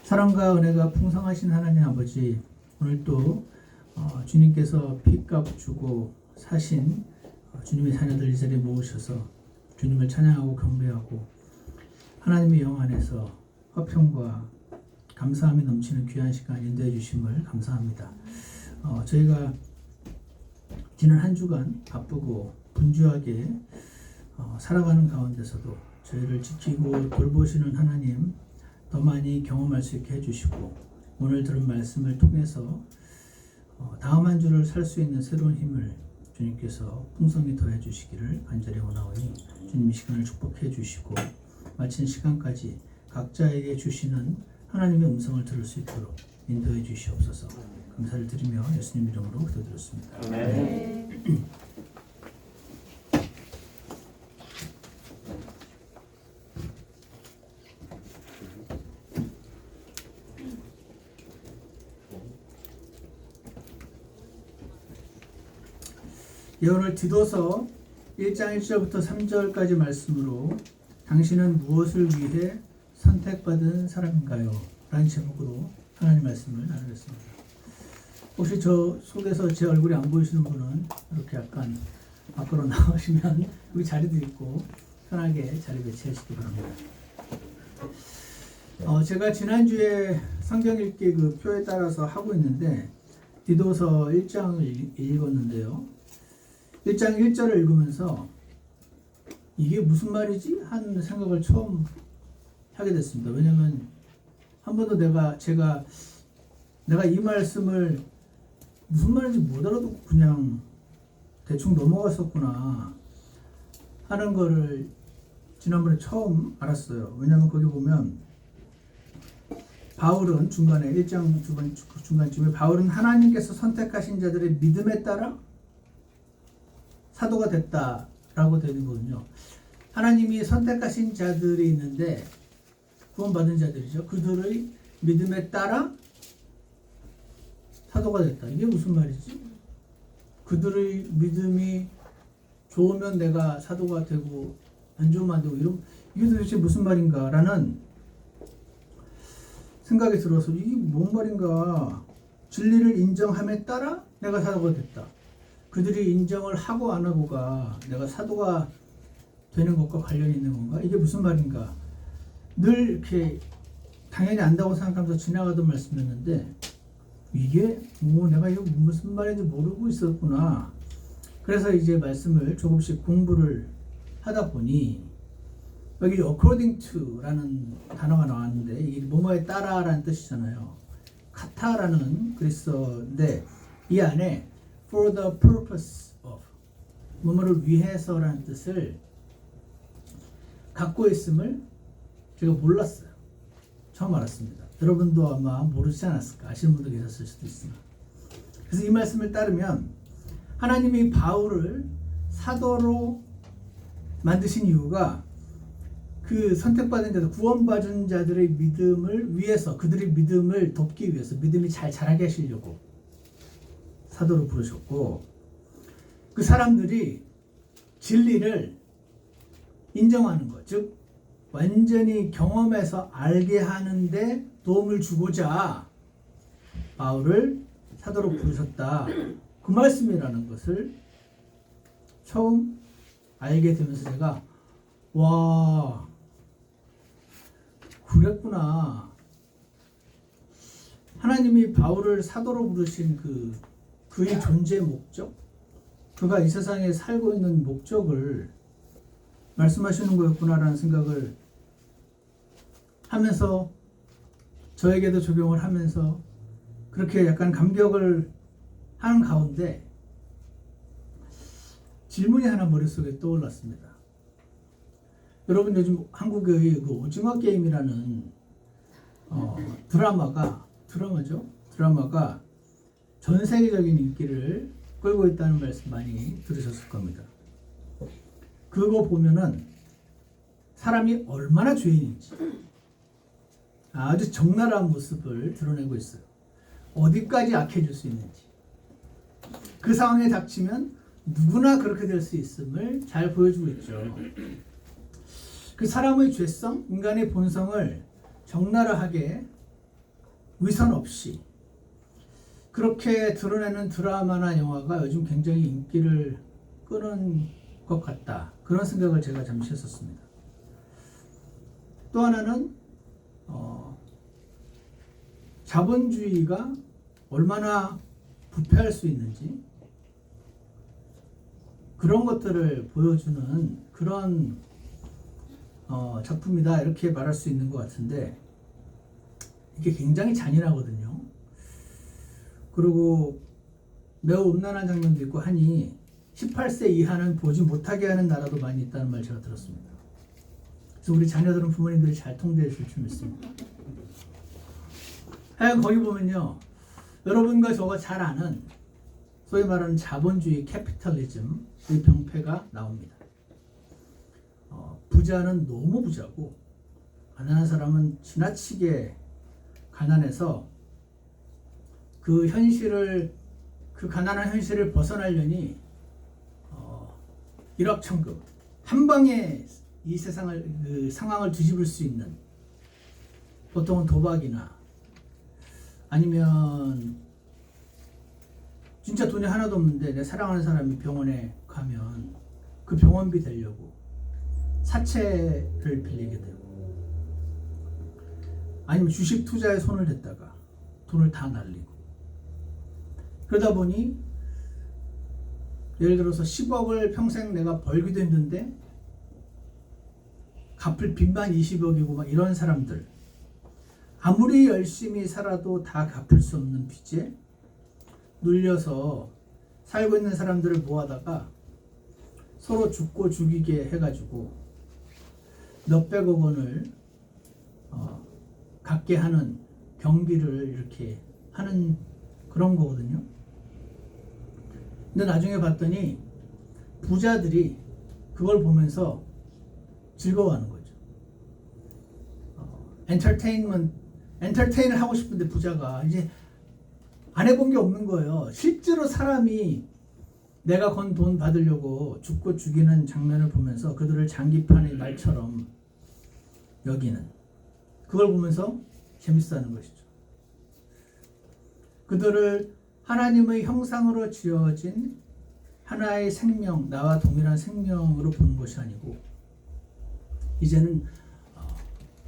사랑과 은혜가 풍성하신 하나님 아버지, 오늘 또 주님께서 피값 주고 사신 주님의 자녀들 이 자리에 모으셔서 주님을 찬양하고 경배하고 하나님의 영 안에서 화평과 감사함이 넘치는 귀한 시간 인도해 주심을 감사합니다. 저희가 지난 한 주간 바쁘고 분주하게 살아가는 가운데서도 저희를 지키고 돌보시는 하나님 더 많이 경험할 수 있게 해주시고, 오늘 들은 말씀을 통해서 다음 한 주를 살 수 있는 새로운 힘을 주님께서 풍성히 더해 주시기를 간절히 원하오니, 주님 이 시간을 축복해 주시고 마친 시간까지 각자에게 주시는 하나님의 음성을 들을 수 있도록 인도해 주시옵소서. 감사를 드리며 예수님 이름으로 기도드렸습니다. 네. 오늘 디도서 1장 1절부터 3절까지 말씀으로 당신은 무엇을 위해 선택받은 사람인가요? 라는 제목으로 하나님 말씀을 나누겠습니다. 혹시 저 속에서 제 얼굴이 안 보이시는 분은 이렇게 약간 밖으로 나오시면 여기 자리도 있고 편하게 자리 배치하시기 바랍니다. 제가 지난주에 성경 읽기 그 표에 따라서 하고 있는데 디도서 1장을 읽었는데요. 1장 1절을 읽으면서 이게 무슨 말이지? 하는 생각을 처음 하게 됐습니다. 왜냐면 한 번도 내가 이 말씀을 무슨 말인지 못 알아듣고 그냥 대충 넘어갔었구나 하는 거를 지난번에 처음 알았어요. 왜냐면 거기 보면 바울은 중간에 1장 중간쯤에 바울은 하나님께서 선택하신 자들의 믿음에 따라 사도가 됐다라고 되는 거군요. 하나님이 선택하신 자들이 있는데 구원받은 자들이죠. 그들의 믿음에 따라 사도가 됐다. 이게 무슨 말이지? 그들의 믿음이 좋으면 내가 사도가 되고 안 좋으면 안 되고 이게 도대체 무슨 말인가라는 생각이 들어서 이게 뭔 말인가? 진리를 인정함에 따라 내가 사도가 됐다. 그들이 인정을 하고 안 하고가 내가 사도가 되는 것과 관련이 있는 건가? 이게 무슨 말인가? 늘 이렇게 당연히 안다고 생각하면서 지나가던 말씀이었는데 이게 내가 이거 무슨 말인지 모르고 있었구나. 그래서 이제 말씀을 조금씩 공부를 하다 보니 여기 according to라는 단어가 나왔는데 이게 뭐뭐에 따라라는 뜻이잖아요. 카타라는 그리스어인데 이 안에 for the purpose of 뭐뭐를 위해서라는 뜻을 갖고 있음을 제가 몰랐어요. 처음 알았습니다. 여러분도 아마 모르지 않았을까? 아시는 분도 계셨을 수도 있으나. 그래서 이 말씀을 따르면 하나님이 바울을 사도로 만드신 이유가 그 선택받은 자들, 구원받은 자들의 믿음을 위해서, 그들의 믿음을 돕기 위해서, 믿음이 잘 자라게 하시려고 사도로 부르셨고, 그 사람들이 진리를 인정하는 것, 즉 완전히 경험해서 알게 하는데 도움을 주고자 바울을 사도로 부르셨다. 그 말씀이라는 것을 처음 알게 되면서 제가 와, 그랬구나. 하나님이 바울을 사도로 부르신 그의 존재 목적, 그가 이 세상에 살고 있는 목적을 말씀하시는 거였구나라는 생각을 하면서 저에게도 적용을 하면서 그렇게 약간 감격을 하는 가운데 질문이 하나 머릿속에 떠올랐습니다. 여러분 요즘 한국의 그 오징어 게임이라는 드라마가 전 세계적인 인기를 끌고 있다는 말씀 많이 들으셨을 겁니다. 그거 보면은 사람이 얼마나 죄인인지 아주 적나라한 모습을 드러내고 있어요. 어디까지 악해질 수 있는지, 그 상황에 닥치면 누구나 그렇게 될 수 있음을 잘 보여주고 있죠. 그 사람의 죄성, 인간의 본성을 적나라하게 위선 없이 그렇게 드러내는 드라마나 영화가 요즘 굉장히 인기를 끄는 것 같다. 그런 생각을 제가 잠시 했었습니다. 또 하나는 자본주의가 얼마나 부패할 수 있는지 그런 것들을 보여주는 그런 작품이다 이렇게 말할 수 있는 것 같은데 이게 굉장히 잔인하거든요. 그리고 매우 음란한 장면도 있고 하니 18세 이하는 보지 못하게 하는 나라도 많이 있다는 말 제가 들었습니다. 그래서 우리 자녀들은 부모님들이 잘 통제해 줄 줄 믿습니다. 하여간 거기 보면요, 여러분과 저가 잘 아는 소위 말하는 자본주의 캐피탈리즘의 병폐가 나옵니다. 부자는 너무 부자고 가난한 사람은 지나치게 가난해서 그 가난한 현실을 벗어나려니 일확천금 한 방에 이 세상을 상황을 뒤집을 수 있는 보통은 도박이나 아니면 진짜 돈이 하나도 없는데 내 사랑하는 사람이 병원에 가면 그 병원비 되려고 사채를 빌리게 되고 아니면 주식 투자에 손을 댔다가 돈을 다 날리고 그러다 보니 예를 들어서 10억을 평생 내가 벌기도 힘든데 갚을 빚만 20억이고 막 이런 사람들 아무리 열심히 살아도 다 갚을 수 없는 빚에 눌려서 살고 있는 사람들을 모아다가 서로 죽고 죽이게 해가지고 몇백억 원을 갖게 하는 경비를 이렇게 하는 그런 거거든요. 근데 나중에 봤더니 부자들이 그걸 보면서 즐거워하는 거죠. 엔터테인을 하고 싶은데 부자가 이제 안 해본 게 없는 거예요. 실제로 사람이 내가 건 돈 받으려고 죽고 죽이는 장면을 보면서 그들을 장기판의 말처럼 여기는 그걸 보면서 재밌어하는 것이죠. 그들을 하나님의 형상으로 지어진 하나의 생명, 나와 동일한 생명으로 보는 것이 아니고 이제는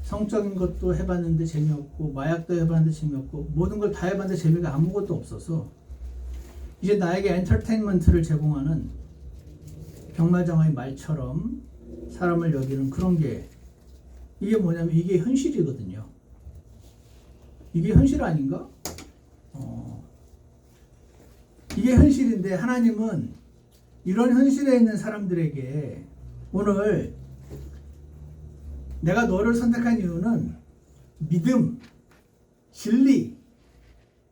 성적인 것도 해봤는데 재미없고 마약도 해봤는데 재미없고 모든 걸 다 해봤는데 재미가 아무것도 없어서 이제 나에게 엔터테인먼트를 제공하는 병마장의 말처럼 사람을 여기는 그런 게 이게 뭐냐면 이게 현실이거든요. 이게 현실 아닌가? 이게 현실인데 하나님은 이런 현실에 있는 사람들에게 오늘 내가 너를 선택한 이유는 믿음, 진리,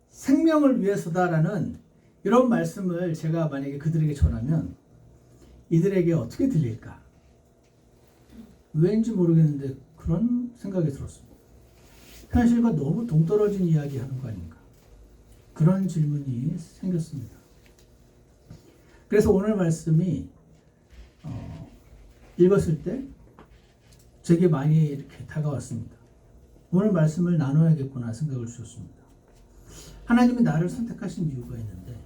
생명을 위해서다라는 이런 말씀을 제가 만약에 그들에게 전하면 이들에게 어떻게 들릴까? 왜인지 모르겠는데 그런 생각이 들었습니다. 현실과 너무 동떨어진 이야기 하는 거 아닌가? 그런 질문이 생겼습니다. 그래서 오늘 말씀이 읽었을 때 제게 많이 이렇게 다가왔습니다. 오늘 말씀을 나눠야겠구나 생각을 주셨습니다. 하나님이 나를 선택하신 이유가 있는데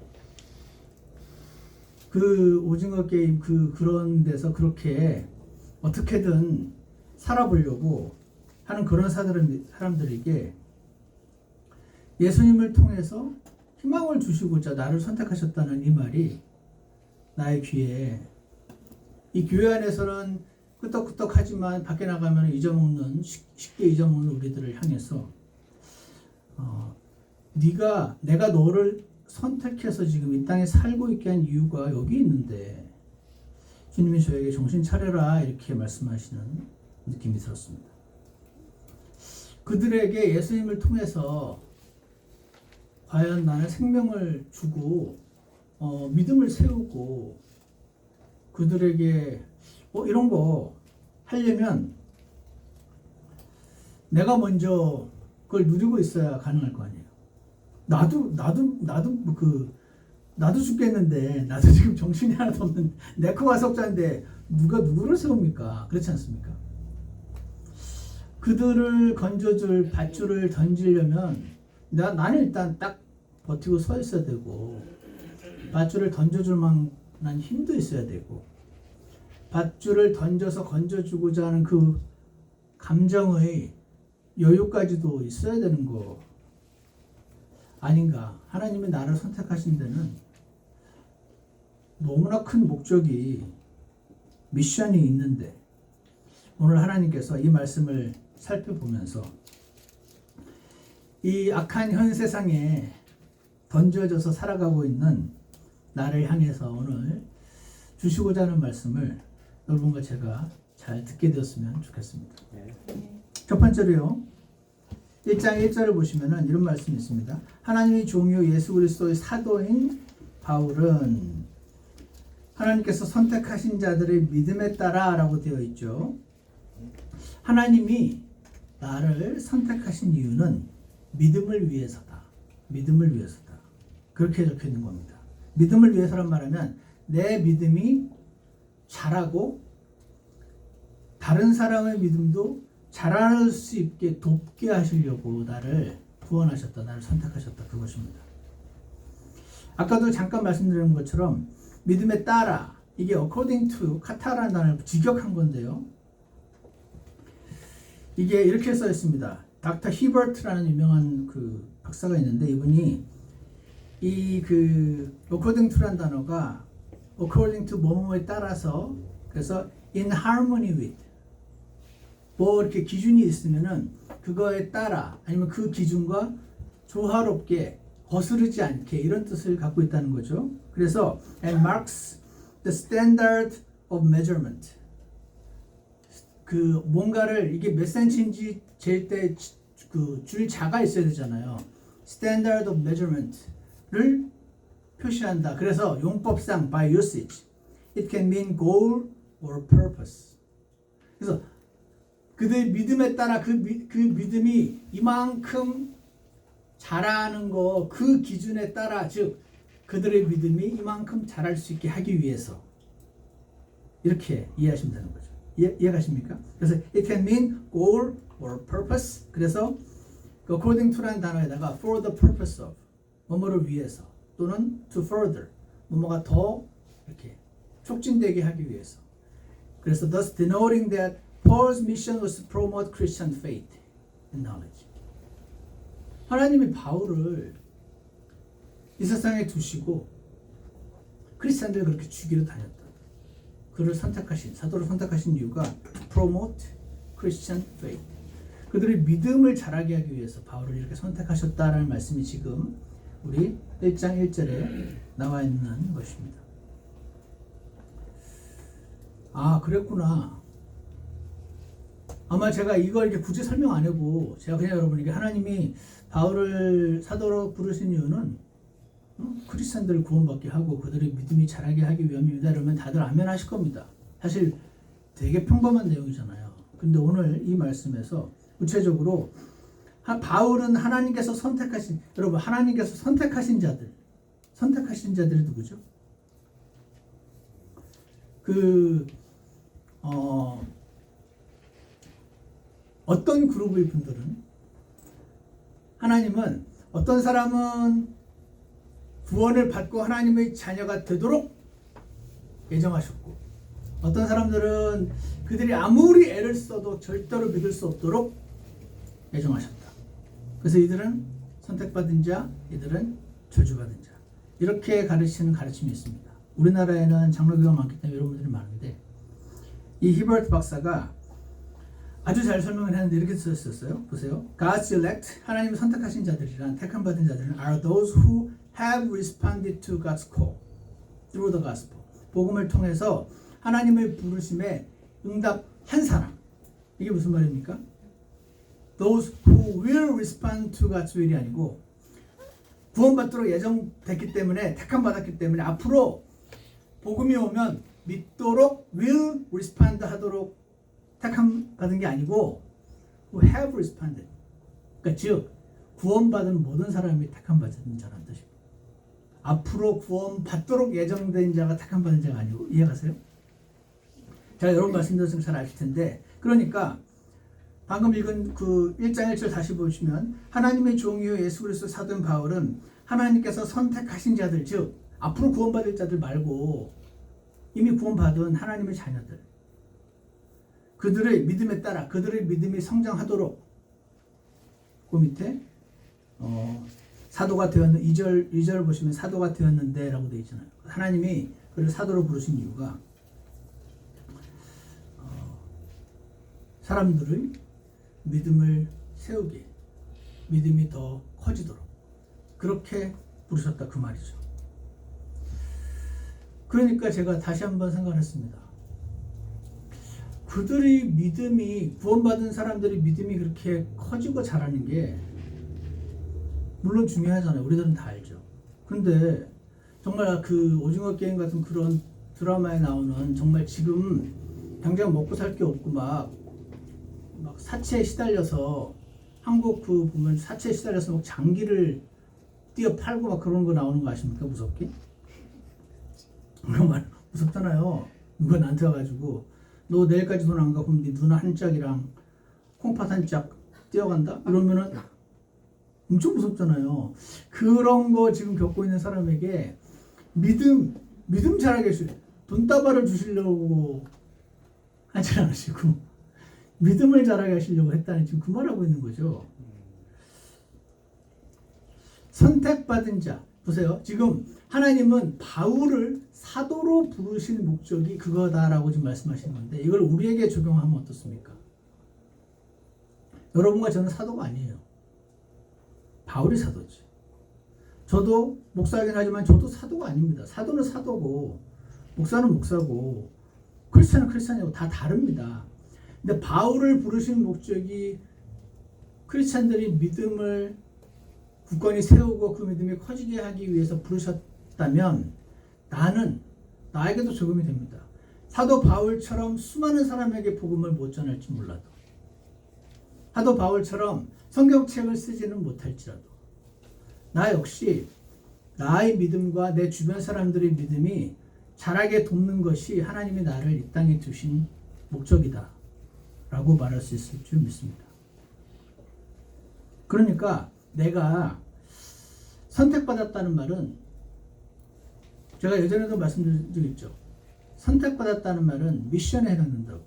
그 오징어 게임 그런 데서 그렇게 어떻게든 살아보려고 하는 그런 사람들에게 예수님을 통해서 희망을 주시고자 나를 선택하셨다는 이 말이 나의 귀에 이 교회 안에서는 끄떡끄떡하지만 밖에 나가면 쉽게 잊어먹는 우리들을 향해서 내가 너를 선택해서 지금 이 땅에 살고 있게 한 이유가 여기 있는데 주님이 저에게 정신 차려라 이렇게 말씀하시는 느낌이 들었습니다. 그들에게 예수님을 통해서 과연 나는 생명을 주고 믿음을 세우고 그들에게 이런 거 하려면 내가 먼저 그걸 누리고 있어야 가능할 거 아니에요. 나도 죽겠는데 나도 지금 정신이 하나도 없는 내코가 석자인데 누가 누구를 세웁니까? 그렇지 않습니까? 그들을 건져줄 밧줄을 던지려면 나는 일단 딱 버티고 서 있어야 되고 밧줄을 던져줄 만한 힘도 있어야 되고 밧줄을 던져서 건져주고자 하는 그 감정의 여유까지도 있어야 되는 거 아닌가. 하나님이 나를 선택하신 데는 너무나 큰 목적이 미션이 있는데 오늘 하나님께서 이 말씀을 살펴보면서 이 악한 현 세상에 던져져서 살아가고 있는 나를 향해서 오늘 주시고자 하는 말씀을 여러분과 제가 잘 듣게 되었으면 좋겠습니다. 첫 번째로요. 1장 1절을 보시면은 이런 말씀이 있습니다. 하나님의 종이요 예수 그리스도의 사도인 바울은 하나님께서 선택하신 자들의 믿음에 따라라고 되어 있죠. 하나님이 나를 선택하신 이유는 믿음을 위해서다. 믿음을 위해서다. 그렇게 적혀 있는 겁니다. 믿음을 위해서란 말하면 내 믿음이 자라고 다른 사람의 믿음도 자랄 수 있게 돕게 하시려고 나를 구원하셨다. 나를 선택하셨다. 그것입니다. 아까도 잠깐 말씀드린 것처럼 믿음에 따라 이게 according to 카타라는 단어를 직역한 건데요. 이게 이렇게 써 있습니다. 닥터 히버트라는 유명한 그 박사가 있는데 이분이 이 그 according to라는 단어가 according to 뭐뭐에 따라서 그래서 in harmony with 뭐 이렇게 기준이 있으면은 그거에 따라 아니면 그 기준과 조화롭게 거스르지 않게 이런 뜻을 갖고 있다는 거죠. 그래서 and marks the standard of measurement. 그 뭔가를 이게 몇 센치인지 잴 때 그 줄자가 있어야 되잖아요. standard of measurement를 표시한다. 그래서 용법상 by usage it can mean goal or purpose. 그래서 그들의 믿음에 따라 그 믿음이 이만큼 자라는 거 그 기준에 따라 즉 그들의 믿음이 이만큼 자랄 수 있게 하기 위해서 이렇게 이해하시면 되는 거죠. 이해가십니까? 그래서 it can mean goal or purpose. 그래서 according to라는 단어에다가 for the purpose of 뭐뭐를 위해서 또는 to further 뭐뭐가 더 이렇게 촉진되게 하기 위해서. 그래서 thus denoting that Paul's mission was to promote Christian faith and knowledge. 하나님이 바울을 이 세상에 두시고 크리스천들을 그렇게 죽이러 다녔다. 그를 선택하신 사도를 선택하신 이유가 to promote Christian faith. 그들의 믿음을 자라게 하기 위해서 바울을 이렇게 선택하셨다라는 말씀이 지금 우리 1장 1절에 나와 있는 것입니다. 아, 그랬구나. 아마 제가 이걸 이렇게 굳이 설명 안 하고 제가 그냥 여러분에게 하나님이 바울을 사도로 부르신 이유는 크리스천들을 구원받게 하고 그들의 믿음이 자라게 하기 위함입니다. 이러면 다들 아멘 하실 겁니다. 사실 되게 평범한 내용이잖아요. 근데 오늘 이 말씀에서 구체적으로 바울은 하나님께서 선택하신 여러분 하나님께서 선택하신 자들이 누구죠? 어떤 그룹의 분들은 하나님은 어떤 사람은 구원을 받고 하나님의 자녀가 되도록 예정하셨고 어떤 사람들은 그들이 아무리 애를 써도 절대로 믿을 수 없도록 예정하셨다. 그래서 이들은 선택받은 자, 이들은 저주받은 자 이렇게 가르치는 가르침이 있습니다. 우리나라에는 장로교가 많기 때문에 여러분들이 많은데 이 히버트 박사가 아주 잘 설명을 했는데 이렇게 썼어요. 보세요. God's elect, 하나님을 선택하신 자들이란 택함받은 자들은 are those who have responded to God's call through the gospel. 복음을 통해서 하나님의 부르심에 응답한 사람. 이게 무슨 말입니까? Those who will respond to God's will이 아니고 구원받도록 예정됐기 때문에 택함받았기 때문에 앞으로 복음이 오면 믿도록 will respond 하도록 택함받은 게 아니고 who have responded. 그러니까 즉 구원받은 모든 사람이 택함받은 자라는 뜻입니다. 앞으로 구원받도록 예정된 자가 택함받은 자가 아니고 이해가세요? 제가 여러분 말씀드렸으면 잘 아실 텐데 그러니까 방금 읽은 그 1장 1절 다시 보시면 하나님의 종이요 예수 그리스도 사도인 바울은 하나님께서 선택하신 자들, 즉 앞으로 구원받을 자들 말고 이미 구원받은 하나님의 자녀들, 그들의 믿음에 따라 그들의 믿음이 성장하도록 그 밑에 사도가 되었는 2절 보시면 사도가 되었는데 라고 되어 있잖아요. 하나님이 그를 사도로 부르신 이유가 사람들의 믿음을 세우게, 믿음이 더 커지도록 그렇게 부르셨다 그 말이죠. 그러니까 제가 다시 한번 생각했습니다. 그들의 믿음이, 구원받은 사람들의 믿음이 그렇게 커지고 자라는 게 물론 중요하잖아요. 우리들은 다 알죠. 근데 정말 그 오징어 게임 같은 그런 드라마에 나오는 정말 지금 당장 먹고 살 게 없고 막 사채에 시달려서 한국 그 보면 사채에 시달려서 막 장기를 띄어 팔고 막 그런 거 나오는 거 아십니까? 무섭게? 정말 무섭잖아요. 누가 나한테 와가지고 너 내일까지 돈 안 갚으면 네 누나 한 짝이랑 콩팥 한 짝 띄어간다? 이러면은 엄청 무섭잖아요. 그런 거 지금 겪고 있는 사람에게 믿음 잘하게 해주세요. 돈다발을 주시려고 하지 않으시고 믿음을 잘하게 하시려고 했다는 지금 그 말하고 있는 거죠. 선택받은 자 보세요. 지금 하나님은 바울을 사도로 부르신 목적이 그거다라고 지금 말씀하시는 건데 이걸 우리에게 적용하면 어떻습니까? 여러분과 저는 사도가 아니에요. 바울이 사도지. 저도 목사이긴 하지만 저도 사도가 아닙니다. 사도는 사도고 목사는 목사고 크리스찬은 크리스찬이고 다 다릅니다. 근데 바울을 부르신 목적이 크리스찬들이 믿음을 굳건히 세우고 그 믿음이 커지게 하기 위해서 부르셨다면 나에게도 적용이 됩니다. 사도 바울처럼 수많은 사람에게 복음을 못 전할지 몰라도 사도 바울처럼 성경책을 쓰지는 못할지라도 나 역시 나의 믿음과 내 주변 사람들의 믿음이 자라게 돕는 것이 하나님이 나를 이 땅에 두신 목적이다 라고 말할 수 있을 줄 믿습니다. 그러니까 내가 선택받았다는 말은 제가 예전에도 말씀드린 적 있죠. 선택받았다는 말은 미션에 해당된다고.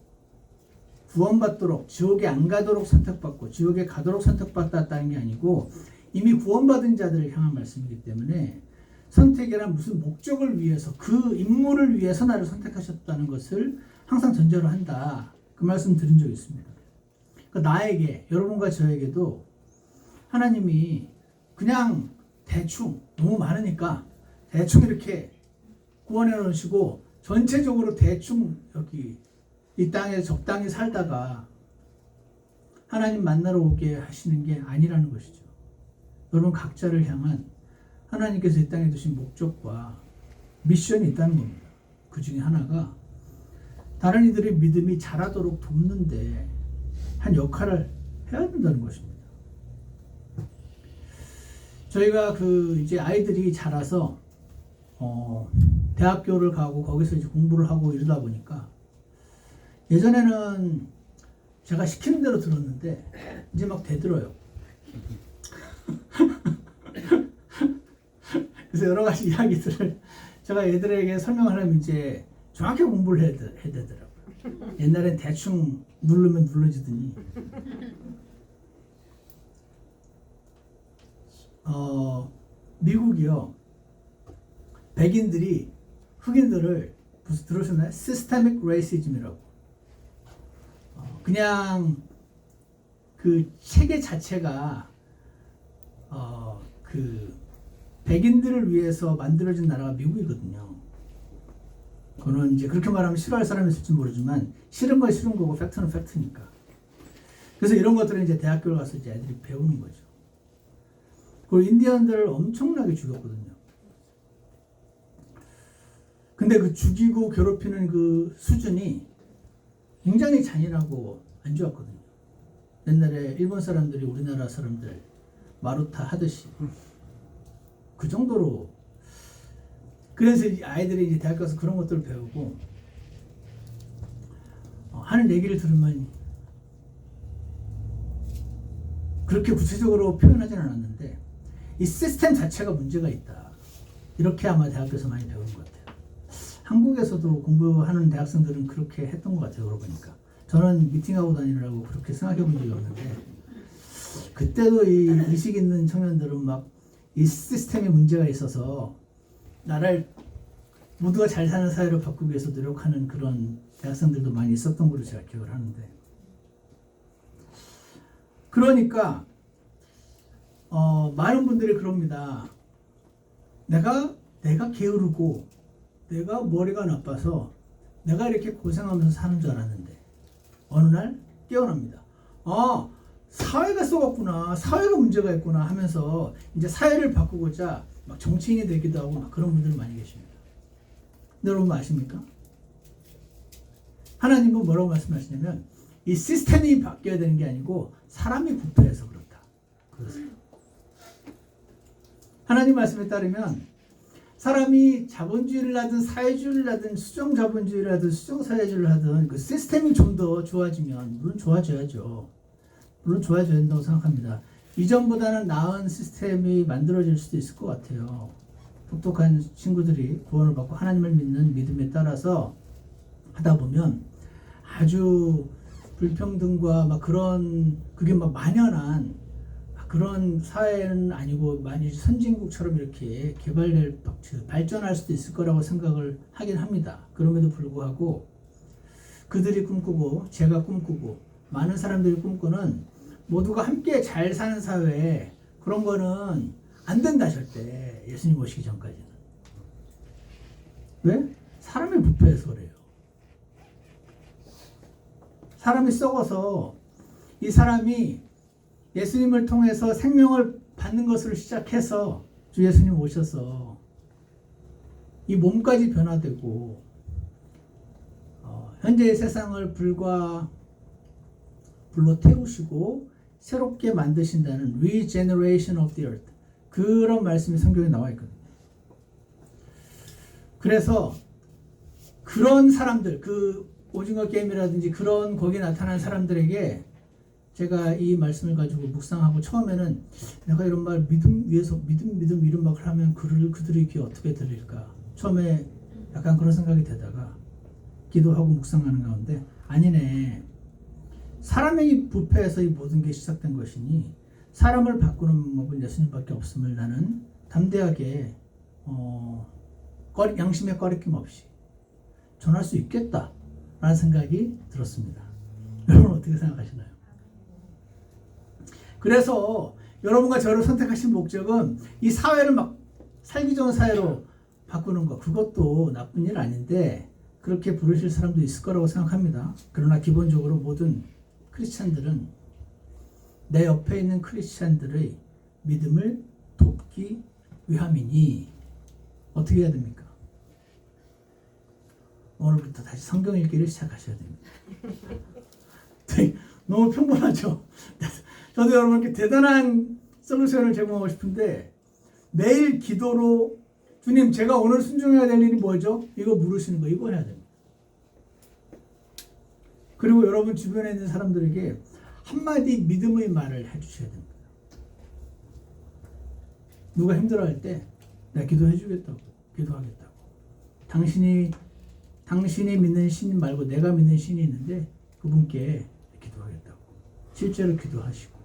구원받도록 지옥에 안 가도록 선택받고 지옥에 가도록 선택받았다는 게 아니고 이미 구원받은 자들을 향한 말씀이기 때문에 선택이란 무슨 목적을 위해서 그 임무를 위해서 나를 선택하셨다는 것을 항상 전제로 한다. 그 말씀 드린 적이 있습니다. 그러니까 나에게 여러분과 저에게도 하나님이 그냥 대충 너무 많으니까 대충 이렇게 구원해 놓으시고 전체적으로 대충 여기 이 땅에 적당히 살다가 하나님 만나러 오게 하시는 게 아니라는 것이죠. 여러분 각자를 향한 하나님께서 이 땅에 두신 목적과 미션이 있다는 겁니다. 그 중에 하나가 다른 이들의 믿음이 자라도록 돕는데 한 역할을 해야 된다는 것입니다. 저희가 이제 아이들이 자라서 대학교를 가고 거기서 이제 공부를 하고 이러다 보니까 예전에는 제가 시키는 대로 들었는데 이제 막 대들어요. 그래서 여러 가지 이야기들을 제가 애들에게 설명하려면 이제 정확히 공부를 해야 되더라고요. 옛날엔 대충 누르면 눌러지더니 미국이요. 백인들이 흑인들을 무슨 들으셨나요? 시스테믹 레이시즘이라고. 그냥 그 체계 자체가 그 백인들을 위해서 만들어진 나라가 미국이거든요. 그거는 이제 그렇게 말하면 싫어할 사람이 있을지 모르지만 싫은 건 싫은 거고 팩트는 팩트니까. 그래서 이런 것들을 이제 대학교를 가서 이제 애들이 배우는 거죠. 그리고 인디언들을 엄청나게 죽였거든요. 근데 그 죽이고 괴롭히는 그 수준이 굉장히 잔인하고 안 좋았거든요. 옛날에 일본 사람들이 우리나라 사람들 마루타 하듯이 그 정도로. 그래서 아이들이 이제 대학 가서 그런 것들을 배우고 하는 얘기를 들으면 그렇게 구체적으로 표현하지는 않았는데 이 시스템 자체가 문제가 있다. 이렇게 아마 대학교에서 많이 배운 것 같아요. 한국에서도 공부하는 대학생들은 그렇게 했던 것 같아요. 그러고 보니까 저는 미팅하고 다니느라고 그렇게 생각해 본 적이 없는데 그때도 이 의식 있는 청년들은 막 이 시스템에 문제가 있어서 나를 모두가 잘 사는 사회로 바꾸기 위해서 노력하는 그런 대학생들도 많이 있었던 걸로 제가 기억을 하는데, 그러니까 많은 분들이 그럽니다. 내가 게으르고 내가 머리가 나빠서 내가 이렇게 고생하면서 사는 줄 알았는데 어느 날 깨어납니다. 사회가 썩었구나, 사회가 문제가 있구나 하면서 이제 사회를 바꾸고자 막 정치인이 되기도 하고 막 그런 분들 많이 계십니다. 여러분 아십니까? 하나님은 뭐라고 말씀하시냐면 이 시스템이 바뀌어야 되는 게 아니고 사람이 부패해서 그렇다. 그러세요. 하나님 말씀에 따르면 사람이 자본주의를 하든 사회주의를 하든 수정자본주의를 하든 수정사회주의를 하든 그 시스템이 좀 더 좋아지면 물론 좋아져야죠. 물론 좋아져야 된다고 생각합니다. 이전보다는 나은 시스템이 만들어질 수도 있을 것 같아요. 똑똑한 친구들이 구원을 받고 하나님을 믿는 믿음에 따라서 하다 보면 아주 불평등과 막 그런 그게 막 만연한 그런 사회는 아니고 많이 선진국처럼 이렇게 개발될 발전할 수도 있을 거라고 생각을 하긴 합니다. 그럼에도 불구하고 그들이 꿈꾸고 제가 꿈꾸고 많은 사람들이 꿈꾸는 모두가 함께 잘 사는 사회, 그런 거는 안 된다 절대. 예수님 오시기 전까지는. 왜? 사람이 부패해서 그래요. 사람이 썩어서 이 사람이 예수님을 통해서 생명을 받는 것으로 시작해서 주 예수님 오셔서 이 몸까지 변화되고 현재의 세상을 불과 불로 태우시고 새롭게 만드신다는 regeneration of the earth, 그런 말씀이 성경에 나와 있거든요. 그래서 그런 사람들, 그 오징어 게임이라든지 그런 거기에 나타난 사람들에게 제가 이 말씀을 가지고 묵상하고 처음에는 내가 이런 말 믿음 위에서 믿음 이런 말을 하면 그들의 귀에 어떻게 들릴까, 처음에 약간 그런 생각이 되다가 기도하고 묵상하는 가운데 아니네, 사람이 부패해서 이 모든 게 시작된 것이니 사람을 바꾸는 법은 예수님밖에 없음을 나는 담대하게 양심에 꺼리낌 없이 전할 수 있겠다라는 생각이 들었습니다. 여러분 어떻게 생각하시나요? 그래서 여러분과 저를 선택하신 목적은 이 사회를 막 살기 좋은 사회로 바꾸는 것, 그것도 나쁜 일 아닌데 그렇게 부르실 사람도 있을 거라고 생각합니다. 그러나 기본적으로 모든 크리스찬들은 내 옆에 있는 크리스찬들의 믿음을 돕기 위함이니 어떻게 해야 됩니까? 오늘부터 다시 성경 읽기를 시작하셔야 됩니다. 너무 평범하죠? 저도 여러분께 대단한 솔루션을 제공하고 싶은데 매일 기도로 주님, 제가 오늘 순종해야 될 일이 뭐죠? 이거 물으시는 거, 이거 해야 됩니다. 그리고 여러분 주변에 있는 사람들에게 한마디 믿음의 말을 해주셔야 됩니다. 누가 힘들어할 때 내가 기도해주겠다고, 기도하겠다고. 당신이 믿는 신 말고 내가 믿는 신이 있는데 그분께 기도하겠다고. 실제로 기도하시고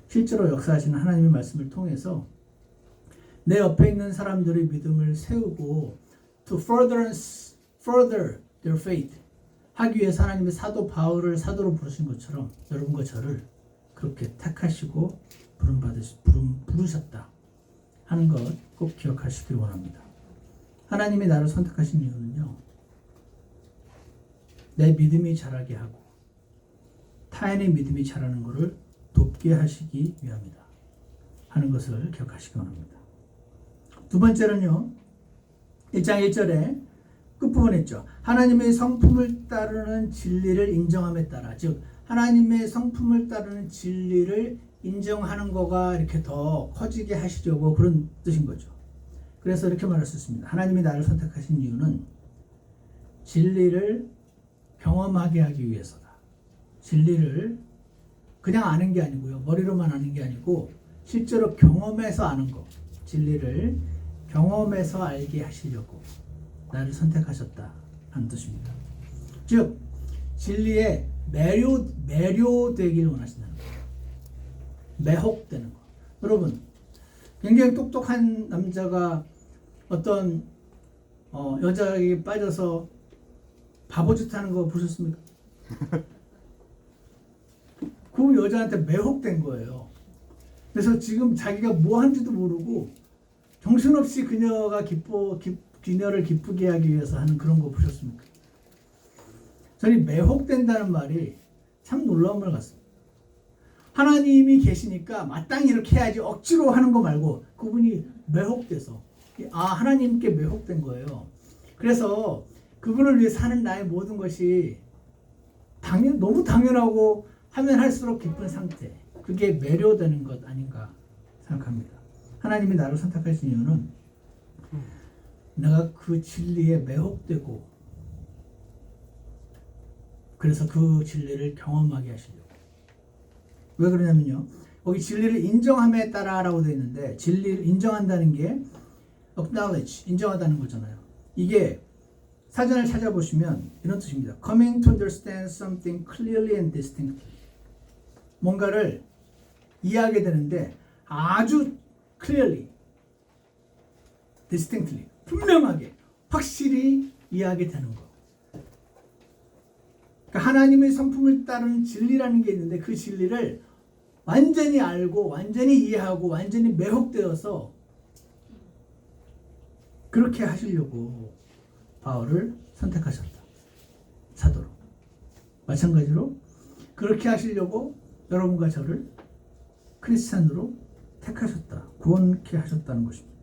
실제로 역사하시는 하나님의 말씀을 통해서 내 옆에 있는 사람들의 믿음을 세우고 to further their faith 하기 위해서 하나님의 사도 바울을 사도로 부르신 것처럼 여러분과 저를 그렇게 택하시고 부르셨다 하는 것 꼭 기억하시길 원합니다. 하나님이 나를 선택하신 이유는요, 내 믿음이 자라게 하고 타인의 믿음이 자라는 것을 돕게 하시기 위함이다 하는 것을 기억하시기 원합니다. 두 번째는요, 1장 1절에 끝부분에 있죠. 하나님의 성품을 따르는 진리를 인정함에 따라, 즉 하나님의 성품을 따르는 진리를 인정하는 거가 이렇게 더 커지게 하시려고 그런 뜻인 거죠. 그래서 이렇게 말할 수 있습니다. 하나님이 나를 선택하신 이유는 진리를 경험하게 하기 위해서다. 진리를 그냥 아는 게 아니고요. 머리로만 아는 게 아니고 실제로 경험해서 아는 거. 진리를 경험해서 알게 하시려고 나를 선택하셨다는 뜻입니다. 즉 진리에 매료되길 원하신다는 거예요. 매혹되는 거. 여러분 굉장히 똑똑한 남자가 어떤 여자에게 빠져서 바보짓 하는 거 보셨습니까? 그 여자한테 매혹된 거예요. 그래서 지금 자기가 뭐 한지도 모르고 정신없이 그녀를 기쁘게 하기 위해서 하는 그런 거 보셨습니까? 저는 매혹된다는 말이 참 놀라운 말 같습니다. 하나님이 계시니까 마땅히 이렇게 해야지 억지로 하는 거 말고 그분이 매혹돼서 하나님께 매혹된 거예요. 그래서 그분을 위해 사는 나의 모든 것이 너무 당연하고 하면 할수록 기쁜 상태. 그게 매료되는 것 아닌가 생각합니다. 하나님이 나를 선택하신 이유는 내가 그 진리에 매혹되고 그래서 그 진리를 경험하게 하시려고. 왜 그러냐면요. 여기 진리를 인정함에 따라라고 되어 있는데 진리를 인정한다는 게 acknowledge, 인정하다는 거잖아요. 이게 사전을 찾아보시면 이런 뜻입니다. Coming to understand something clearly and distinctly. 뭔가를 이해하게 되는데 아주 clearly, distinctly, 분명하게, 확실히 이해하게 되는 거. 그러니까 하나님의 성품을 따르는 진리라는 게 있는데 그 진리를 완전히 알고 완전히 이해하고 완전히 매혹되어서 그렇게 하시려고 바울을 선택하셨다. 사도로. 마찬가지로 그렇게 하시려고 여러분과 저를 크리스찬으로 택하셨다. 구원케 하셨다는 것입니다.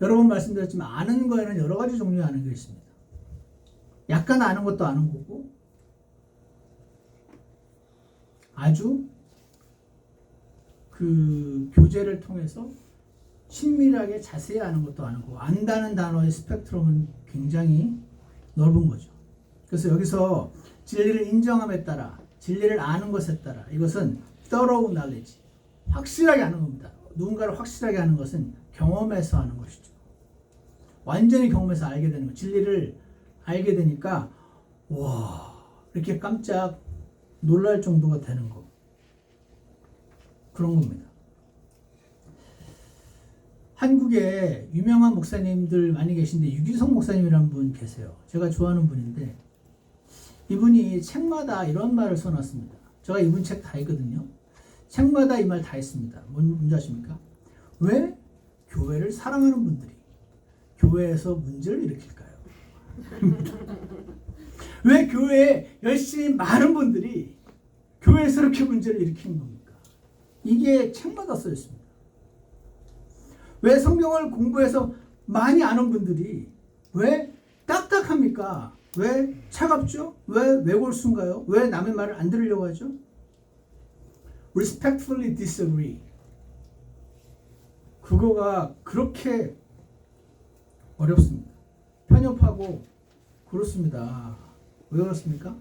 여러 번 말씀드렸지만 아는 거에는 여러 가지 종류의 아는 게 있습니다. 약간 아는 것도 아는 거고 아주 그 교제를 통해서 친밀하게 자세히 아는 것도 아는 거고 안다는 단어의 스펙트럼은 굉장히 넓은 거죠. 그래서 여기서 진리를 인정함에 따라 진리를 아는 것에 따라 이것은 thorough knowledge, 확실하게 아는 겁니다. 누군가를 확실하게 아는 것은 경험해서 아는 것이죠. 완전히 경험해서 알게 되는 거. 진리를 알게 되니까 와 이렇게 깜짝 놀랄 정도가 되는 거. 그런 겁니다. 한국에 유명한 목사님들 많이 계신데 유기성 목사님이라는 분 계세요. 제가 좋아하는 분인데 이분이 책마다 이런 말을 써놨습니다. 제가 이분 책 다 읽거든요. 책마다 이 말 다 했습니다. 뭔지 아십니까? 왜 교회를 사랑하는 분들이 교회에서 문제를 일으킬까요? 왜 교회에 열심히 많은 분들이 교회에서 이렇게 문제를 일으키는 겁니까? 이게 책마다 써 있습니다. 왜 성경을 공부해서 많이 아는 분들이 왜 딱딱합니까? 왜 차갑죠? 왜 외골수인가요? 왜 남의 말을 안 들으려고 하죠? Respectfully disagree. 그거가 그렇게 어렵습니다. 편협하고 그렇습니다. 왜 그렇습니까?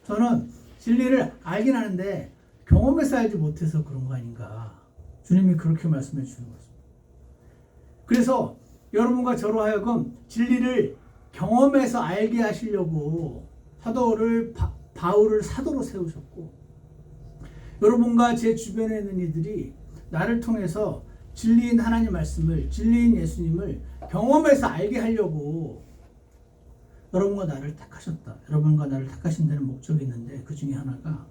저는 진리를 알긴 하는데 경험해서 알지 못해서 그런 거 아닌가. 주님이 그렇게 말씀해 주시는 것입니다. 그래서 여러분과 저로 하여금 진리를 경험해서 알게 하시려고 바울을 사도로 세우셨고 여러분과 제 주변에 있는 이들이 나를 통해서 진리인 하나님 말씀을 진리인 예수님을 경험해서 알게 하려고 여러분과 나를 택하셨다. 여러분과 나를 택하신 데는 목적이 있는데 그 중에 하나가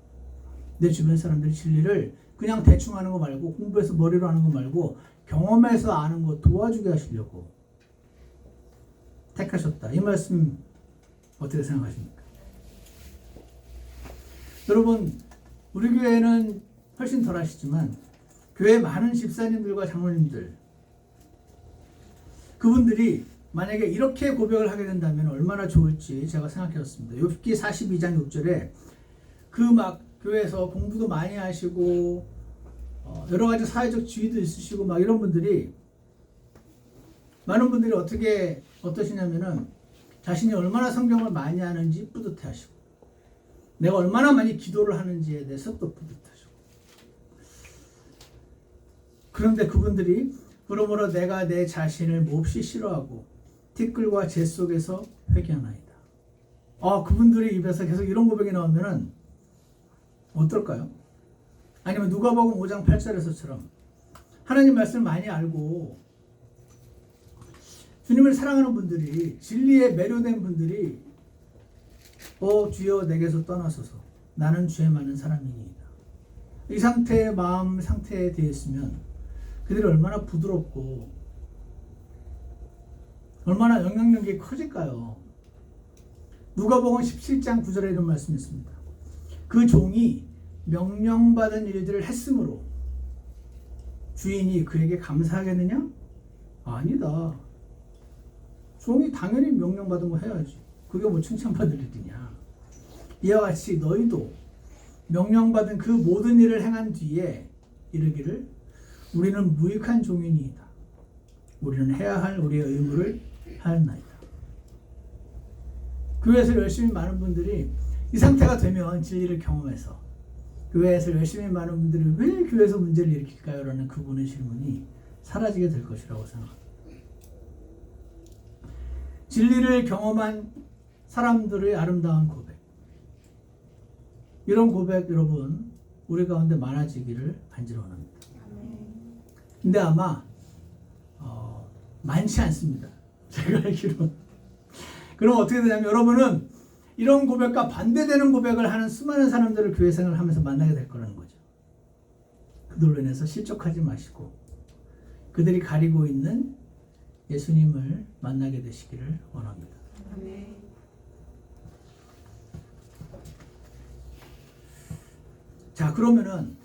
내 주변 사람들이 진리를 그냥 대충 하는 거 말고 공부해서 머리로 하는 거 말고 경험해서 아는 거 도와주게 하시려고 택하셨다. 이 말씀 어떻게 생각하십니까? 여러분 우리 교회는 훨씬 덜 하시지만 교회 많은 집사님들과 장로님들 그분들이 만약에 이렇게 고백을 하게 된다면 얼마나 좋을지 제가 생각해봤습니다. 욥기 42장 6절에 그 막 교회에서 공부도 많이 하시고 여러 가지 사회적 지위도 있으시고 막 이런 분들이 많은 분들이 어떠시냐면은 자신이 얼마나 성경을 많이 하는지 뿌듯해 하시고 내가 얼마나 많이 기도를 하는지에 대해서 또 뿌듯하시고. 그런데 그분들이 그러므로 내가 내 자신을 몹시 싫어하고 티끌과 재 속에서 회개하나이다. 그분들의 입에서 계속 이런 고백이 나오면은 어떨까요? 아니면 누가복음 5장 8절에서처럼 하나님 말씀을 많이 알고 주님을 사랑하는 분들이, 진리에 매료된 분들이 주여 내게서 떠나소서 나는 죄 많은 사람이니이다. 이 상태의 마음 상태에 대했으면 그들이 얼마나 부드럽고 얼마나 영향력이 커질까요? 누가복음 17장 9절에 이런 말씀이 있습니다. 그 종이 명령받은 일들을 했으므로 주인이 그에게 감사하겠느냐? 아니다. 종이 당연히 명령받은 거 해야지. 그게 뭐 칭찬받을 일이냐. 이와 같이 너희도 명령받은 그 모든 일을 행한 뒤에 이르기를 우리는 무익한 종이니이다. 우리는 해야 할 우리의 의무를 하였나이다. 교회에서 열심히 많은 분들이 이 상태가 되면 진리를 경험해서 교회에서 열심히 많은 분들이 왜 교회에서 문제를 일으킬까요? 라는 그분의 질문이 사라지게 될 것이라고 생각합니다. 진리를 경험한 사람들의 아름다운 고백, 이런 고백 여러분 우리 가운데 많아지기를 간절히 원합니다. 근데 아마 많지 않습니다. 제가 알기로. 그럼 어떻게 되냐면 여러분은 이런 고백과 반대되는 고백을 하는 수많은 사람들을 교회 생활을 하면서 만나게 될 거라는 거죠. 그들로 인해서 실족하지 마시고 그들이 가리고 있는 예수님을 만나게 되시기를 원합니다. 아멘. 자, 그러면은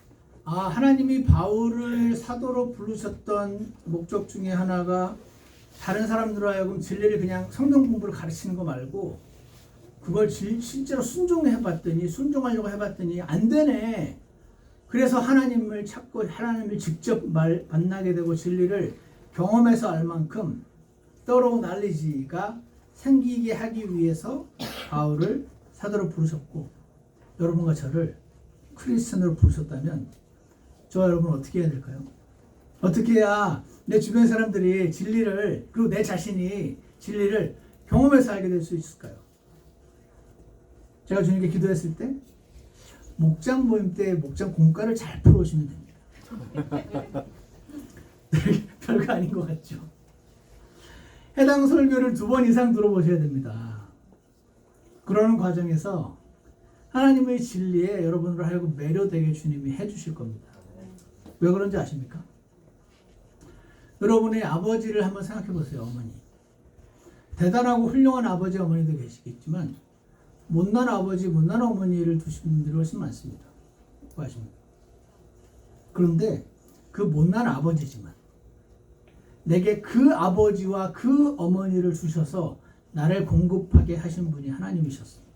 하나님이 바울을 사도로 부르셨던 목적 중에 하나가 다른 사람들로 하여금 진리를 그냥 성경 공부를 가르치는 거 말고 그걸 실제로 순종하려고 해봤더니 안 되네. 그래서 하나님을 찾고 하나님을 직접 만나게 되고 진리를 경험해서 알 만큼 thorough knowledge가 생기게 하기 위해서 바울을 사도로 부르셨고 여러분과 저를 크리스천으로 부르셨다면 저와 여러분은 어떻게 해야 될까요? 어떻게 해야 내 주변 사람들이 진리를 그리고 내 자신이 진리를 경험해서 알게 될 수 있을까요? 제가 주님께 기도했을 때 목장 모임 때 목장 공과를 잘 풀어오시면 됩니다. 별거 아닌 것 같죠? 해당 설교를 2번 이상 들어보셔야 됩니다. 그러는 과정에서 하나님의 진리에 여러분으로 하여금 매료되게 주님이 해주실 겁니다. 왜 그런지 아십니까? 여러분의 아버지를 한번 생각해 보세요. 어머니. 대단하고 훌륭한 아버지 어머니도 계시겠지만 못난 아버지, 못난 어머니를 두신 분들이 훨씬 많습니다. 뭐 아십니까? 그런데 그 못난 아버지지만 내게 그 아버지와 그 어머니를 주셔서 나를 공급하게 하신 분이 하나님이셨습니다.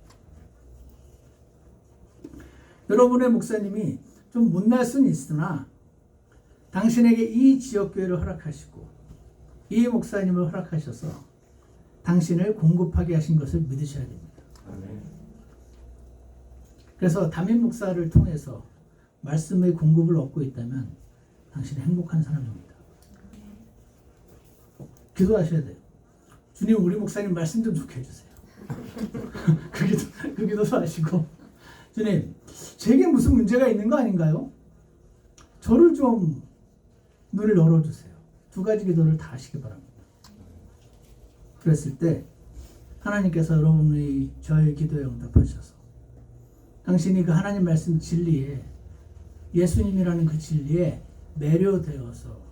여러분의 목사님이 좀 못날 수는 있으나 당신에게 이 지역교회를 허락하시고 이 목사님을 허락하셔서 당신을 공급하게 하신 것을 믿으셔야 됩니다. 그래서 담임 목사를 통해서 말씀의 공급을 얻고 있다면 당신은 행복한 사람입니다. 기도하셔야 돼요. 주님, 우리 목사님 말씀 좀 좋게 해주세요. 그 기도도 하시고, 주님, 제게 무슨 문제가 있는 거 아닌가요? 저를 좀 눈을 열어주세요. 2가지 기도를 다 하시기 바랍니다. 그랬을 때 하나님께서 여러분의 저의 기도에 응답하셔서 당신이 그 하나님 말씀 진리에, 예수님이라는 그 진리에 매료되어서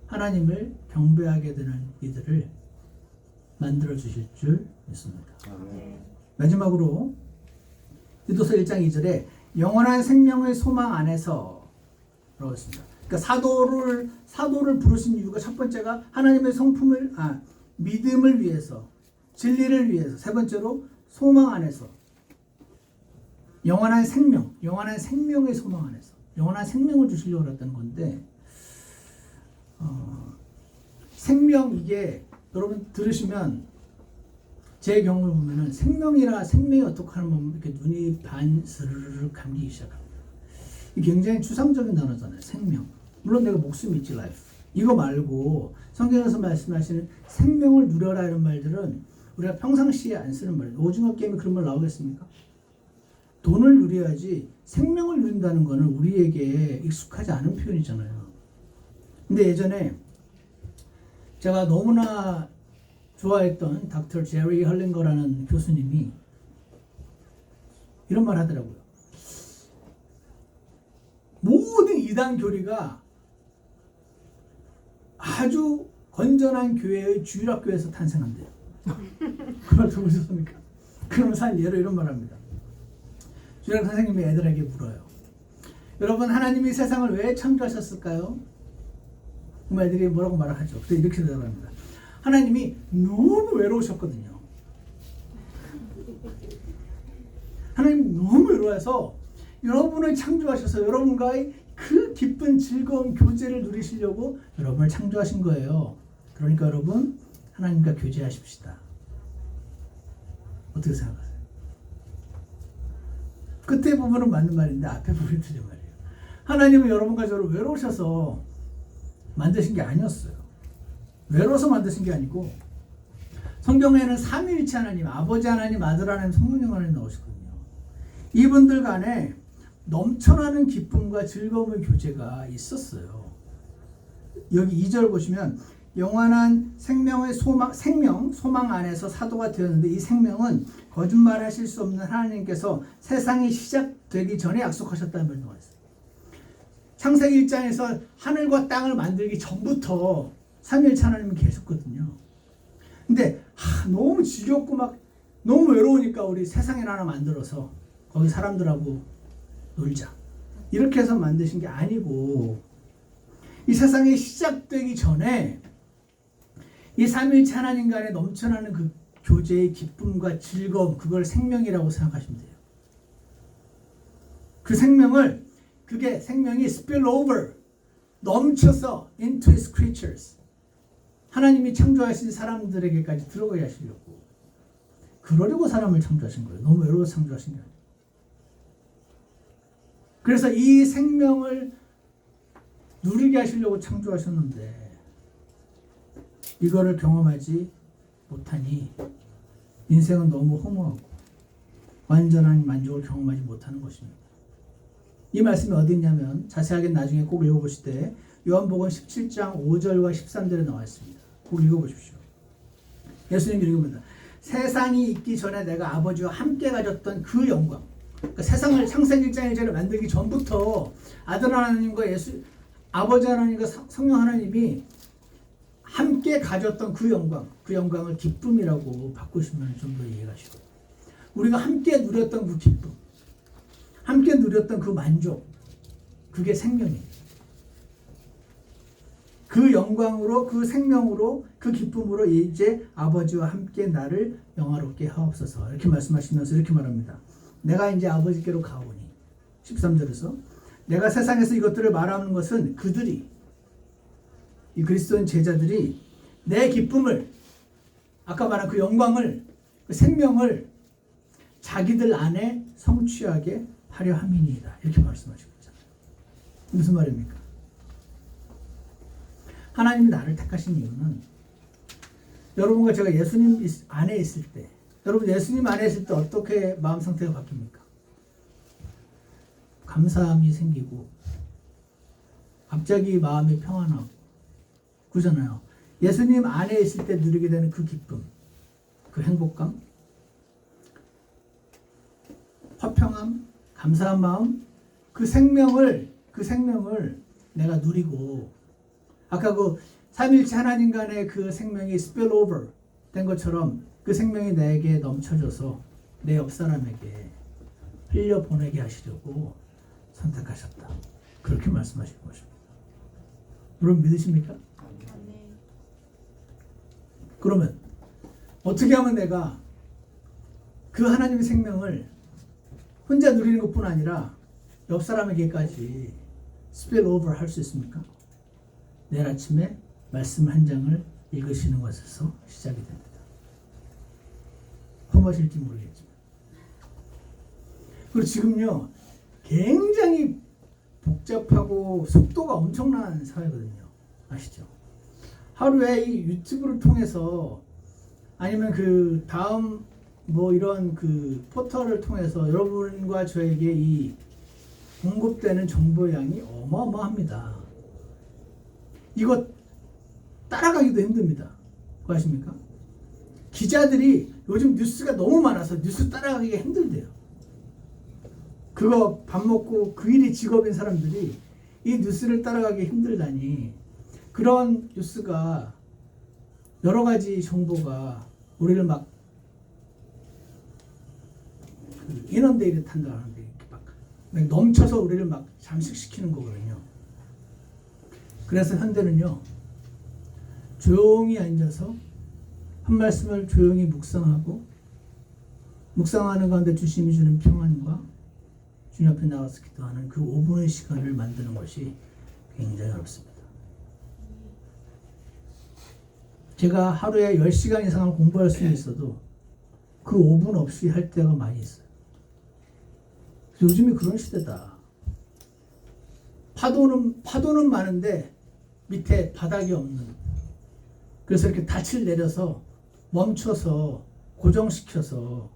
하나님을 경배하게 되는 이들을 만들어 주실 줄 믿습니다. 마지막으로 디도서 1장 2절에 영원한 생명의 소망 안에서 라고 했습니다. 그러니까 사도를 부르신 이유가 첫 번째가 하나님의 성품을 믿음을 위해서, 진리를 위해서, 세 번째로 소망 안에서, 영원한 생명의 소망 안에서 영원한 생명을 주시려고 했다는 건데, 생명, 이게 여러분 들으시면 제 경험을 보면은 생명이라 생명이 어떻게 하면 이렇게 눈이 반스르르 감기기 시작합니다. 이게 굉장히 추상적인 단어잖아요. 생명. 물론 내가 목숨이 있지, life. 이거 말고 성경에서 말씀하시는 생명을 누려라 이런 말들은 우리가 평상시에 안 쓰는 말이에요. 오징어 게임에 그런 말 나오겠습니까? 돈을 누려야지 생명을 누린다는 거는 우리에게 익숙하지 않은 표현이잖아요. 근데 예전에 제가 너무나 좋아했던 닥터 제리 헐링거라는 교수님이 이런 말 하더라고요. 모든 이단 교리가 아주 건전한 교회의 주일학교에서 탄생한대요. 그 말 들어보셨습니까? 그러면서 한 예로 이런 말 합니다. 주일학교 선생님이 애들에게 물어요. 여러분, 하나님이 세상을 왜 창조하셨을까요? 그럼 애들이 뭐라고 말을 하죠. 그래서 이렇게 대답합니다. 하나님이 너무 외로우셨거든요. 하나님 너무 외로워서 여러분을 창조하셔서 여러분과의 그 기쁜 즐거운 교제를 누리시려고 여러분을 창조하신 거예요. 그러니까 여러분 하나님과 교제하십시다. 어떻게 생각하세요? 끝에 부분은 맞는 말인데 앞에 부분이 틀린 말이에요. 하나님은 여러분과 저를 외로우셔서 만드신 게 아니었어요. 외로워서 만드신 게 아니고 성경에는 삼위일체 하나님, 아버지 하나님, 아들 하나님, 성령 하나님 나오시거든요. 이분들 간에 넘쳐나는 기쁨과 즐거움의 교제가 있었어요. 여기 2절 보시면 영원한 생명의 소망 안에서 사도가 되었는데 이 생명은 거짓말하실 수 없는 하나님께서 세상이 시작되기 전에 약속하셨다는 말이 나와 있어요. 창세기 1장에서 하늘과 땅을 만들기 전부터 삼위일체 하나님은 계셨거든요. 근데 너무 지겹고 막 너무 외로우니까 우리 세상을 하나 만들어서 거기 사람들하고 놀자. 이렇게 해서 만드신 게 아니고 이 세상이 시작되기 전에 이 삼위일체 하나님 간에 넘쳐나는 그 교제의 기쁨과 즐거움, 그걸 생명이라고 생각하시면 돼요. 그 생명을, 그게 생명이 spill over, 넘쳐서 into his creatures, 하나님이 창조하신 사람들에게까지 들어가게 하시려고, 그러려고 사람을 창조하신 거예요. 너무 외로워서 창조하신 게 아니에요. 그래서 이 생명을 누리게 하시려고 창조하셨는데 이거를 경험하지 못하니 인생은 너무 허무하고 완전한 만족을 경험하지 못하는 것입니다. 이 말씀이 어디 있냐면 자세하게 나중에 꼭 읽어보실 때 요한복음 17장 5절과 13절에 나와 있습니다. 꼭 읽어보십시오. 예수님이 읽습니다. 세상이 있기 전에 내가 아버지와 함께 가졌던 그 영광, 그러니까 세상을 창세기 1장 1절에 만들기 전부터 아들 하나님과 아버지 하나님과 성령 하나님이 함께 가졌던 그 영광, 그 영광을 기쁨이라고 바꾸시면 좀 더 이해가 쉬워요. 우리가 함께 누렸던 그 기쁨, 함께 누렸던 그 만족, 그게 생명이에요. 그 영광으로, 그 생명으로, 그 기쁨으로 이제 아버지와 함께 나를 영화롭게 하옵소서. 이렇게 말씀하시면서 이렇게 말합니다. 내가 이제 아버지께로 가오니 13절에서 내가 세상에서 이것들을 말하는 것은 그들이, 이 그리스도인 제자들이 내 기쁨을, 아까 말한 그 영광을, 그 생명을 자기들 안에 성취하게 하려 함이니이다. 이렇게 말씀하시고 있잖아요. 무슨 말입니까? 하나님이 나를 택하신 이유는 여러분과 제가 예수님 안에 있을 때, 여러분 예수님 안에 있을 때 어떻게 마음 상태가 바뀝니까? 감사함이 생기고 갑자기 마음이 평안하고 그러잖아요. 예수님 안에 있을 때 누리게 되는 그 기쁨, 그 행복감, 화평함, 감사한 마음, 그 생명을 내가 누리고, 아까 그 삼위일체 하나님 간의 그 생명이 spill over 된 것처럼 그 생명이 내게 넘쳐져서 내 옆 사람에게 흘려 보내게 하시려고 선택하셨다. 그렇게 말씀하시는 것입니다. 여러분 믿으십니까? 그러면 어떻게 하면 내가 그 하나님의 생명을 혼자 누리는 것뿐 아니라 옆 사람에게까지 spill over 할 수 있습니까? 내일 아침에 말씀 한 장을 읽으시는 것에서 시작이 됩니다. 험하실지 모르겠지만. 그리고 지금요 굉장히 복잡하고 속도가 엄청난 사회거든요. 아시죠? 하루에 이 유튜브를 통해서 아니면 그 다음 뭐 이런 그 포털을 통해서 여러분과 저에게 이 공급되는 정보의 양이 어마어마합니다. 이거 따라가기도 힘듭니다. 그거 아십니까? 기자들이 요즘 뉴스가 너무 많아서 뉴스 따라가기가 힘들대요. 그거 밥 먹고 그 일이 직업인 사람들이 이 뉴스를 따라가기 힘들다니, 그런 뉴스가 여러 가지 정보가 우리를 막 그 인원데이를 탄다 하는데 막 넘쳐서 우리를 막 잠식시키는 거거든요. 그래서 현대는요 조용히 앉아서 한 말씀을 조용히 묵상하고, 묵상하는 가운데 주님이 주는 평안과 주님 앞에 나와서 기도하는 그 5분의 시간을 만드는 것이 굉장히 어렵습니다. 제가 하루에 10시간 이상을 공부할 수 있어도 그 5분 없이 할 때가 많이 있어요. 요즘이 그런 시대다. 파도는 많은데 밑에 바닥이 없는, 그래서 이렇게 닻을 내려서 멈춰서 고정시켜서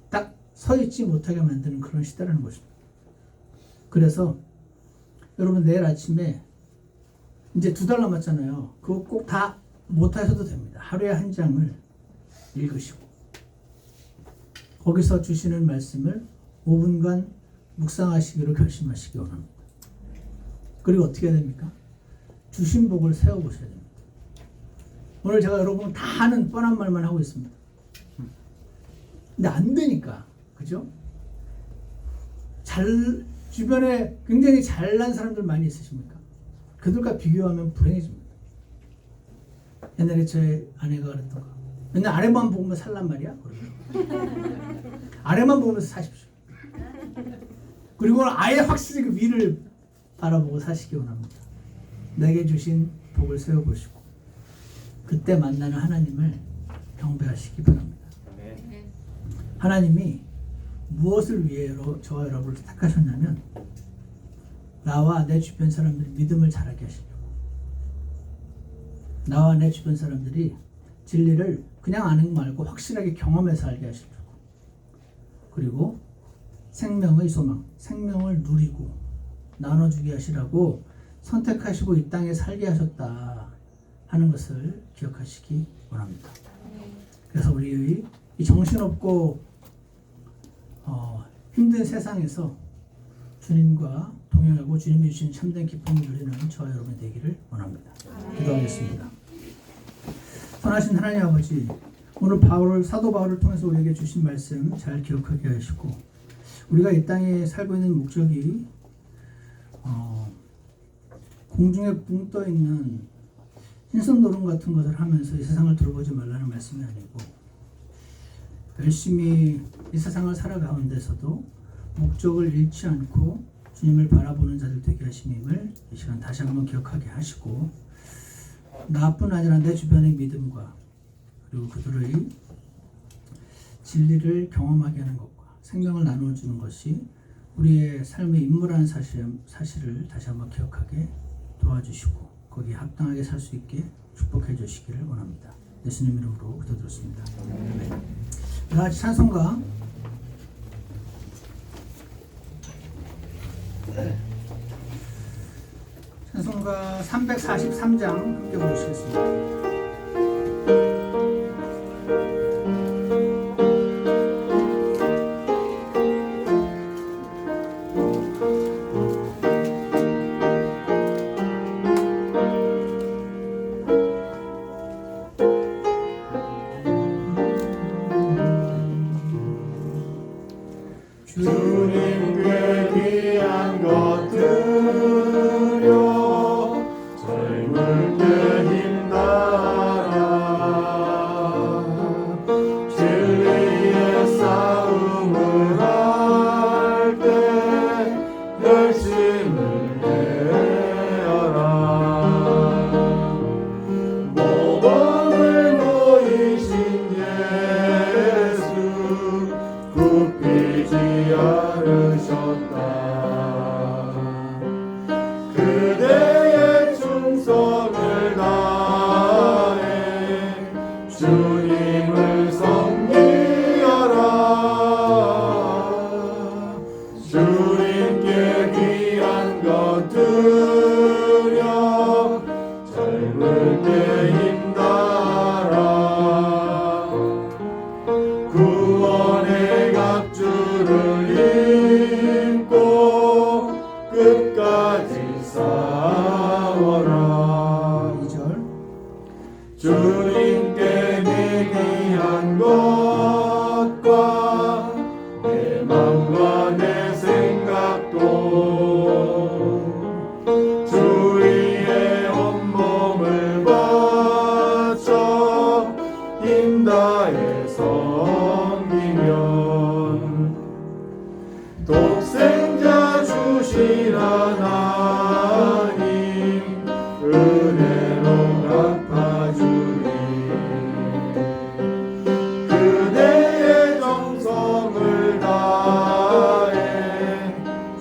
딱 서 있지 못하게 만드는 그런 시대라는 것입니다. 그래서 여러분 내일 아침에 이제 2달 남았잖아요. 그거 꼭 다 못하셔도 됩니다. 하루에 한 장을 읽으시고 거기서 주시는 말씀을 5분간 묵상하시기로 결심하시기 원합니다. 그리고 어떻게 해야 됩니까? 주신 복을 세워보셔야 됩니다. 오늘 제가 여러분 다 아는 뻔한 말만 하고 있습니다. 근데 안 되니까, 그죠? 주변에 굉장히 잘난 사람들 많이 있으십니까? 그들과 비교하면 불행해집니다. 옛날에 제 아내가 그랬던 거, 맨날 아래만 보면 살란 말이야? 아래만 보면서 사십시오. 그리고 아예 확실히 그 위를 바라보고 사시기 원합니다. 내게 주신 복을 세워보시고 그때 만나는 하나님을 경배하시기 바랍니다. 하나님이 무엇을 위해로 저와 여러분을 택하셨냐면 나와 내 주변 사람들이 믿음을 자라게 하시려고, 나와 내 주변 사람들이 진리를 그냥 아는 말고 확실하게 경험해서 알게 하시려고, 그리고 생명의 소망, 생명을 누리고 나눠주게 하시라고 선택하시고 이 땅에 살게 하셨다 하는 것을 기억하시기 원합니다. 그래서 우리의 이 정신없고 힘든 세상에서 주님과 동행하고 주님이 주신 참된 기쁨을 누리는 저와 여러분이 되기를 원합니다. 기도하겠습니다. 선하신 하나님 아버지, 오늘 사도 바울을 통해서 우리에게 주신 말씀 잘 기억하게 하시고, 우리가 이 땅에 살고 있는 목적이 공중에 붕 떠 있는 신선노름 같은 것을 하면서 이 세상을 돌아보지 말라는 말씀이 아니고, 열심히 이 세상을 살아가운데서도 목적을 잃지 않고 주님을 바라보는 자들 되게 하심임을 이 시간 다시 한번 기억하게 하시고, 나뿐 아니라 내 주변의 믿음과 그리고 그들의 진리를 경험하게 하는 것과 생명을 나누어주는 것이 우리의 삶의 임무라는 사실을 다시 한번 기억하게 도와주시고 거기에 합당하게 살 수 있게 축복해 주시기를 원합니다. 예수님 이름으로 기도드렸습니다. 다 같이 찬송가 찬송가 343장 함께 부르시겠습니다. 주님께 귀한 것들여 젊을 때 힘나 그대의 충성을 다해 주님을 섬기어라. 주님께 귀한 것 드려 젊을 때 힘다하라. 구원의 갑주를 입고 끝까지 싸워라. 2절 주님께 내 귀한 것과 내 맘과 내 생각도 주의 온몸을 바쳐 힘다해 섬기면 독생자 주신 하나님 은혜로 갚아주리. 그대의 정성을 다해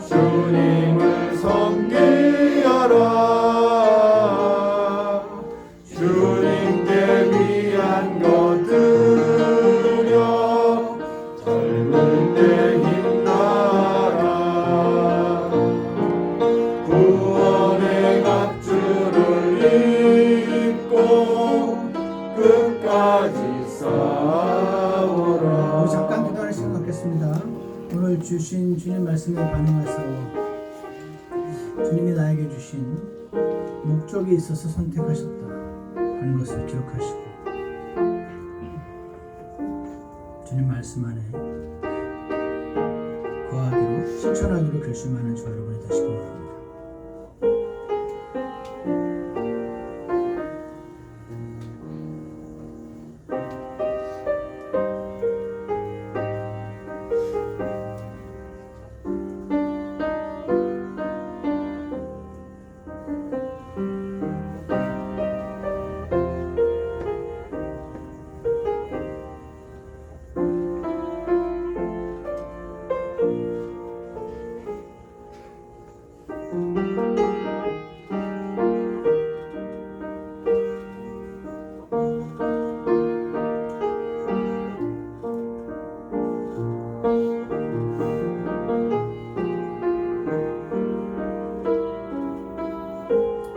주님을 섬기어라. 주님께 귀한 것 드려 젊을 때 힘나라. 구원의 갑주를 입고 끝까지 싸워라. 우리 잠깐 기도하는 시간 갖겠습니다. 오늘 주신 주님 말씀에 반응해서 주님이 나에게 주신 목적이 있어서 선택하셨다 하는 것을 기억하시고 주님 말씀 안에 거하기로 실천하기로 결심하는 저 여러분이 되시기 바랍니다.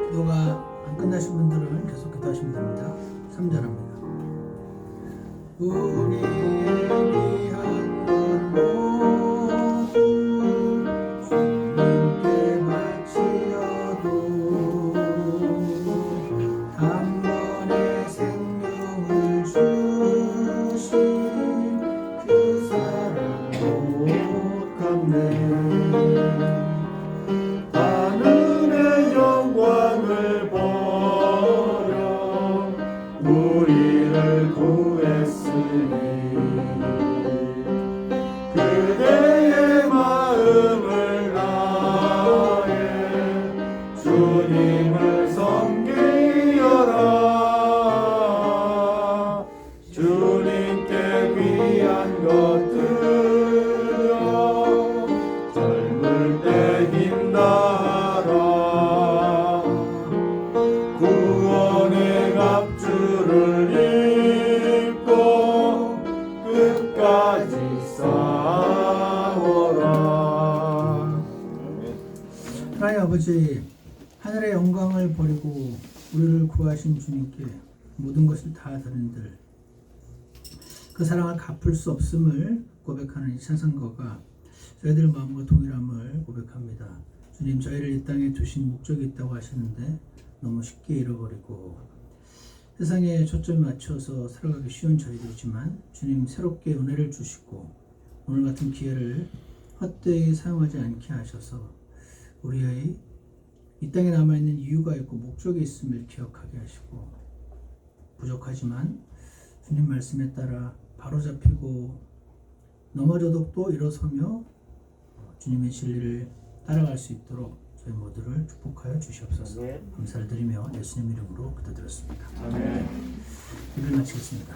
기도가 안 끝나신 분들은 계속 기도하시면 됩니다. 3절합니다. 우리의 귀한 것 모두 주님께 바치어도 단번에 생명을 주신 그 사랑 못 갚네. 하늘의 영광을 버려 우리를 구했으니 그대의 마음을 다해 주님을 섬기어라. 주님께 귀한 것 드려 젊을 때 힘나라. 구원의 갑주를 입고 끝까지 싸워라. 하나님 아버지, 하늘의 영광을 버리고 우리를 구하신 주님께 모든 것을 다 드린들 그 사랑을 갚을 수 없음을 고백하는 이 찬송가가 저희들 마음과 동일함을 고백합니다. 주님, 저희를 이 땅에 두신 목적이 있다고 하시는데 너무 쉽게 잃어버리고 세상에 초점을 맞춰서 살아가기 쉬운 저희들이지만 주님 새롭게 은혜를 주시고 오늘 같은 기회를 헛되이 사용하지 않게 하셔서 우리의 이 땅에 남아있는 이유가 있고 목적이 있음을 기억하게 하시고 부족하지만 주님 말씀에 따라 바로잡히고 넘어져도 또 일어서며 주님의 진리를 따라갈 수 있도록 저희 모두를 축복하여 주시옵소서. 감사를 드리며 예수님 이름으로 기도드렸습니다. 아멘. 기도를 마치겠습니다.